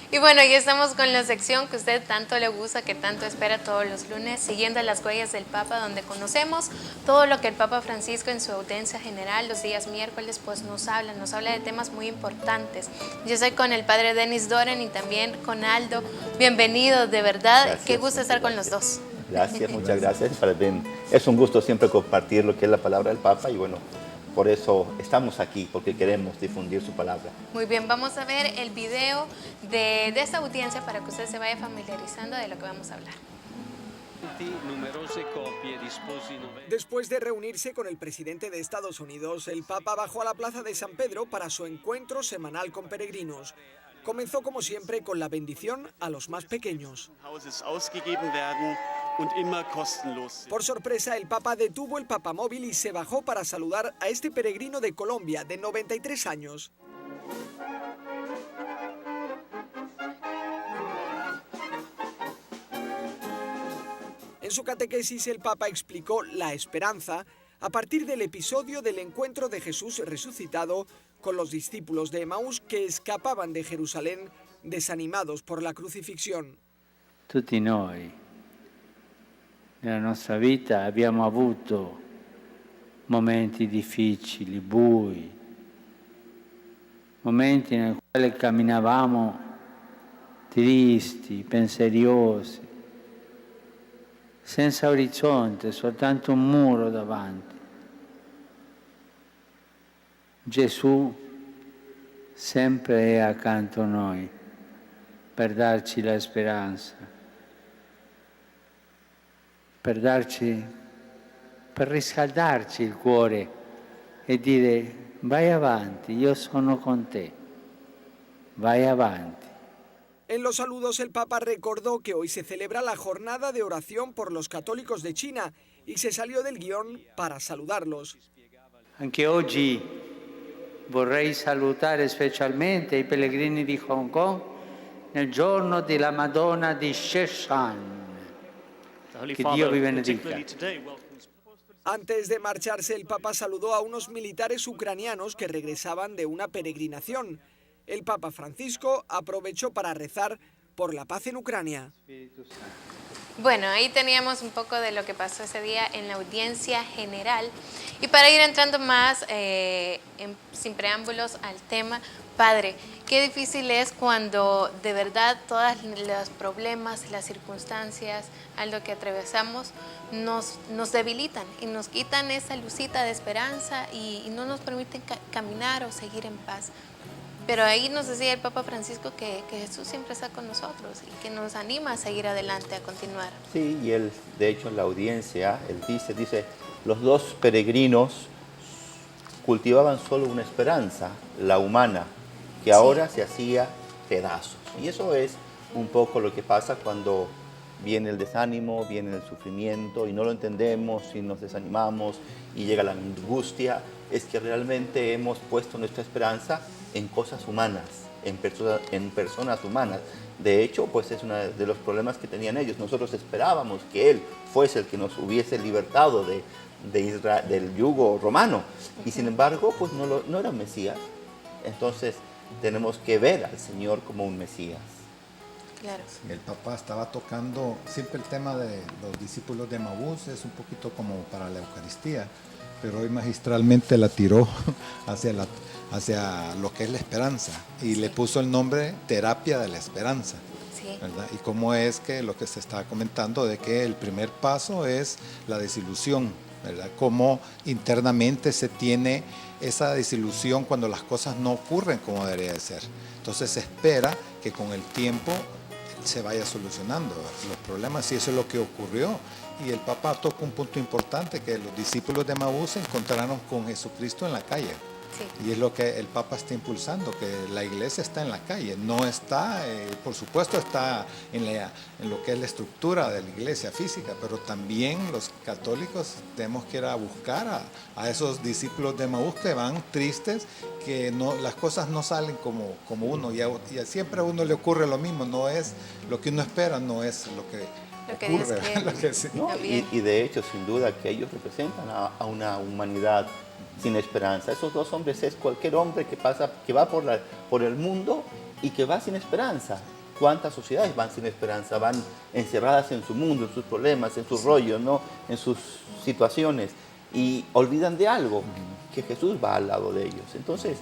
Y bueno, ya estamos con la sección que usted tanto le gusta, que tanto espera todos los lunes, siguiendo las huellas del Papa, donde conocemos todo lo que el Papa Francisco en su audiencia general los días miércoles pues nos habla de temas muy importantes. Yo estoy con el padre Denis Doren y también con Aldo. Bienvenido, de verdad, Gracias, qué gusto estar con los dos. Gracias, muchas gracias. Es un gusto siempre compartir lo que es la palabra del Papa y bueno, por eso estamos aquí, porque queremos difundir su palabra. Muy bien, vamos a ver el video de esta audiencia para que usted se vaya familiarizando de lo que vamos a hablar. Después de reunirse con el presidente de Estados Unidos, el Papa bajó a la Plaza de San Pedro para su encuentro semanal con peregrinos. Comenzó como siempre con la bendición a los más pequeños. Por sorpresa, el Papa detuvo el papamóvil y se bajó para saludar a este peregrino de Colombia de 93 años. En su catequesis, el Papa explicó la esperanza a partir del episodio del encuentro de Jesús resucitado con los discípulos de Emaús que escapaban de Jerusalén desanimados por la crucifixión. Tutti noi, nella nostra vita, abbiamo avuto momenti difficili, bui, momenti nei quali camminavamo tristi, penseriosi, senza orizzonte, soltanto un muro davanti. Gesù sempre è accanto a noi per darci la speranza, per riscaldarci il cuore e dire vai avanti, io sono con te, vai avanti. En los saludos el Papa recordó que hoy se celebra la jornada de oración por los católicos de China y se salió del guión para saludarlos. Anche oggi vorrei salutare specialmente i pellegrini di Hong Kong nel giorno della Madonna di Sheshan. Che Dio vi benedica. Antes de marcharse, el Papa saludó a unos militares ucranianos que regresaban de una peregrinación. El Papa Francisco aprovechó para rezar por la paz en Ucrania. Bueno, ahí teníamos un poco de lo que pasó ese día en la audiencia general. Y para ir entrando más, sin preámbulos, al tema, Padre, qué difícil es cuando de verdad todos los problemas, las circunstancias, a lo que atravesamos, nos debilitan y nos quitan esa lucita de esperanza y no nos permiten caminar o seguir en paz. Pero ahí nos decía el Papa Francisco que Jesús siempre está con nosotros y que nos anima a seguir adelante, a continuar. Sí, y él, de hecho, en la audiencia, él dice, los dos peregrinos cultivaban solo una esperanza, la humana, que ahora se hacía pedazos. Y eso es un poco lo que pasa cuando viene el desánimo, viene el sufrimiento y no lo entendemos y nos desanimamos y llega la angustia. Es que realmente hemos puesto nuestra esperanza en cosas humanas, en personas humanas. De hecho, pues es uno de los problemas que tenían ellos. Nosotros esperábamos que Él fuese el que nos hubiese libertado del yugo romano. Y sin embargo, pues no era un Mesías. Entonces, tenemos que ver al Señor como un Mesías. Claro. El Papa estaba tocando siempre el tema de los discípulos de Emaús, es un poquito como para la Eucaristía, pero hoy magistralmente la tiró hacia lo que es la esperanza y le puso el nombre terapia de la esperanza. Sí. ¿Verdad? Y cómo es que lo que se está comentando de que el primer paso es la desilusión, ¿verdad? Cómo internamente se tiene esa desilusión cuando las cosas no ocurren como debería de ser. Entonces se espera que con el tiempo se vaya solucionando los problemas y eso es lo que ocurrió. Y el Papa toca un punto importante, que los discípulos de Emaús se encontraron con Jesucristo en la calle. Sí. Y es lo que el Papa está impulsando, que la iglesia está en la calle, no está, por supuesto está en lo que es la estructura de la iglesia física, pero también los católicos tenemos que ir a buscar a esos discípulos de Emaús que van tristes, que las cosas no salen como uno, y siempre a uno le ocurre lo mismo, no es lo que uno espera, no es lo que lo que Dios ocurre, quiere. lo que sí. ¿no? También. Y de hecho, sin duda, que ellos representan a una humanidad sin esperanza. Esos dos hombres es cualquier hombre que va por el mundo y que va sin esperanza. ¿Cuántas sociedades van sin esperanza? Van encerradas en su mundo, en sus problemas, en sus rollos, ¿no? En sus situaciones, y olvidan de algo, que Jesús va al lado de ellos. Entonces,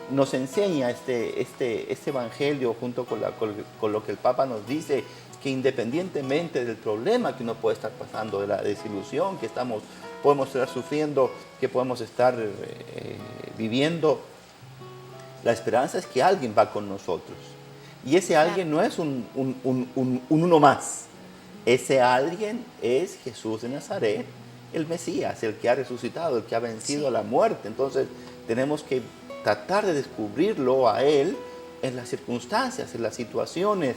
nos enseña este evangelio, junto con lo que el Papa nos dice, que independientemente del problema que uno puede estar pasando, de la desilusión que podemos estar sufriendo, que podemos estar viviendo, la esperanza es que alguien va con nosotros. Y ese alguien no es un uno más. Ese alguien es Jesús de Nazaret, el Mesías, el que ha resucitado, el que ha vencido a la muerte. Entonces tenemos que tratar de descubrirlo a Él en las circunstancias, en las situaciones.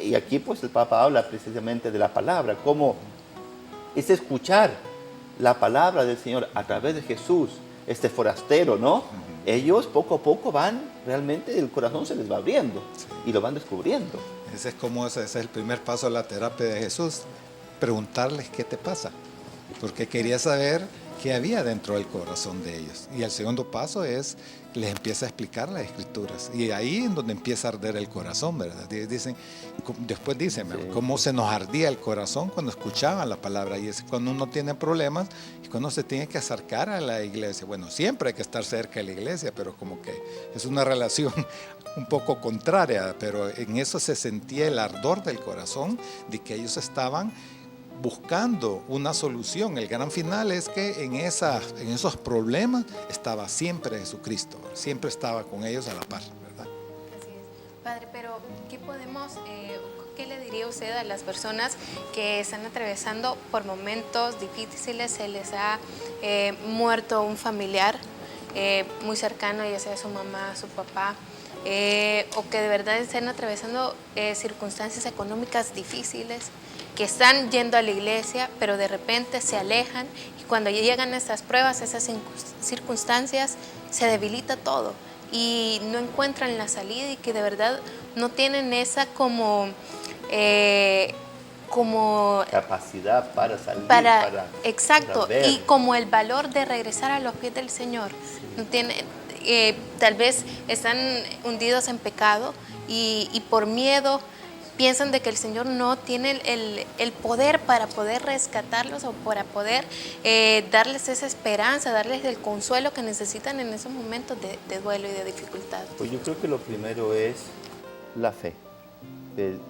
Y aquí pues el Papa habla precisamente de la palabra, cómo es escuchar la palabra del Señor a través de Jesús, este forastero, ¿no? Ellos poco a poco realmente el corazón se les va abriendo y lo van descubriendo. Ese es el primer paso de la terapia de Jesús, preguntarles qué te pasa, porque quería saber qué había dentro del corazón de ellos. Y el segundo paso es, les empieza a explicar las Escrituras, y ahí es donde empieza a arder el corazón, ¿verdad? Después dicen, sí, cómo se nos ardía el corazón cuando escuchaban la palabra, y es cuando uno tiene problemas y cuando se tiene que acercar a la iglesia. Bueno, siempre hay que estar cerca de la iglesia, pero como que es una relación un poco contraria, pero en eso se sentía el ardor del corazón de que ellos estaban buscando una solución. El gran final es que en esos problemas estaba siempre Jesucristo, siempre estaba con ellos a la par, ¿verdad? Así es. Padre, pero ¿qué le diría usted a las personas que están atravesando por momentos difíciles? Se les ha muerto un familiar muy cercano, ya sea su mamá, su papá, o que de verdad estén atravesando circunstancias económicas difíciles, que están yendo a la iglesia, pero de repente se alejan, y cuando llegan estas pruebas, esas circunstancias, se debilita todo y no encuentran la salida, y que de verdad no tienen esa como capacidad para salir, exacto, para ver. Y como el valor de regresar a los pies del Señor. Sí. No tienen, tal vez están hundidos en pecado y por miedo piensan de que el Señor no tiene el poder para poder rescatarlos, o para poder darles esa esperanza, darles el consuelo que necesitan en esos momentos de duelo y de dificultad. Pues yo creo que lo primero es la fe,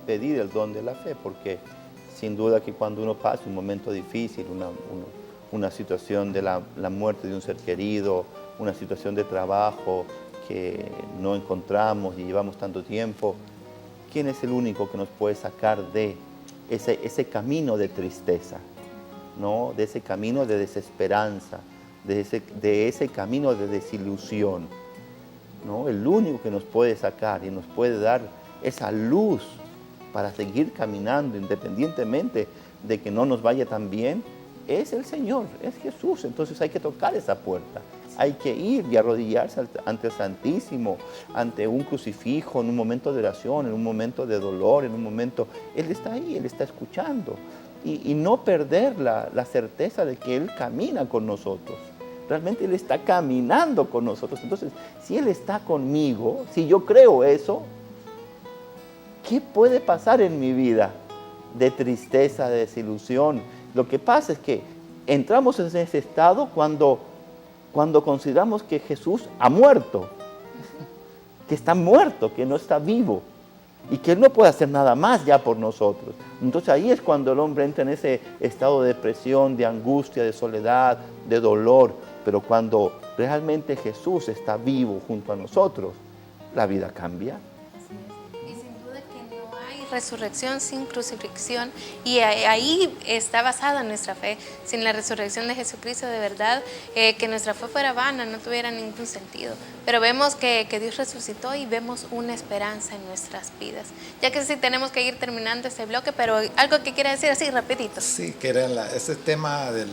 pedir el don de la fe, porque sin duda que cuando uno pasa un momento difícil, una situación de la muerte de un ser querido, una situación de trabajo que no encontramos y llevamos tanto tiempo, ¿quién es el único que nos puede sacar de ese camino de tristeza, ¿no? De ese camino de desesperanza, de ese camino de desilusión, ¿no? El único que nos puede sacar y nos puede dar esa luz para seguir caminando independientemente de que no nos vaya tan bien, es el Señor, es Jesús. Entonces hay que tocar esa puerta. Hay que ir y arrodillarse ante el Santísimo, ante un crucifijo, en un momento de oración, en un momento de dolor, en un momento... Él está ahí, Él está escuchando. Y no perder la certeza de que Él camina con nosotros. Realmente Él está caminando con nosotros. Entonces, si Él está conmigo, si yo creo eso, ¿qué puede pasar en mi vida de tristeza, de desilusión? Lo que pasa es que entramos en ese estado cuando consideramos que Jesús ha muerto, que está muerto, que no está vivo y que Él no puede hacer nada más ya por nosotros. Entonces ahí es cuando el hombre entra en ese estado de depresión, de angustia, de soledad, de dolor. Pero cuando realmente Jesús está vivo junto a nosotros, la vida cambia. Resurrección sin crucifixión, y ahí está basada nuestra fe. Sin la resurrección de Jesucristo, de verdad que nuestra fe fuera vana, no tuviera ningún sentido. Pero vemos que Dios resucitó y vemos una esperanza en nuestras vidas. Ya que sí tenemos que ir terminando este bloque, pero algo que quiera decir así rapidito. Sí, que ese tema del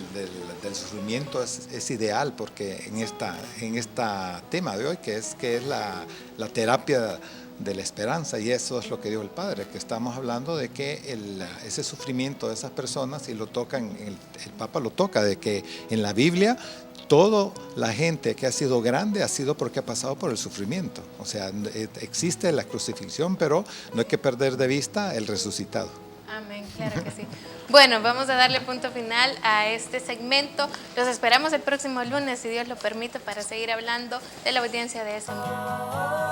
sufrimiento es ideal, porque en este tema de hoy, que es la terapia de la esperanza, y eso es lo que dijo el Padre, que estamos hablando de que ese sufrimiento de esas personas, y lo tocan, el Papa lo toca, de que en la Biblia toda la gente que ha sido grande ha sido porque ha pasado por el sufrimiento. O sea, existe la crucifixión, pero no hay que perder de vista el resucitado. Amén, claro que sí. Bueno, vamos a darle punto final a este segmento. Los esperamos el próximo lunes, si Dios lo permite, para seguir hablando de la audiencia de ese mundo.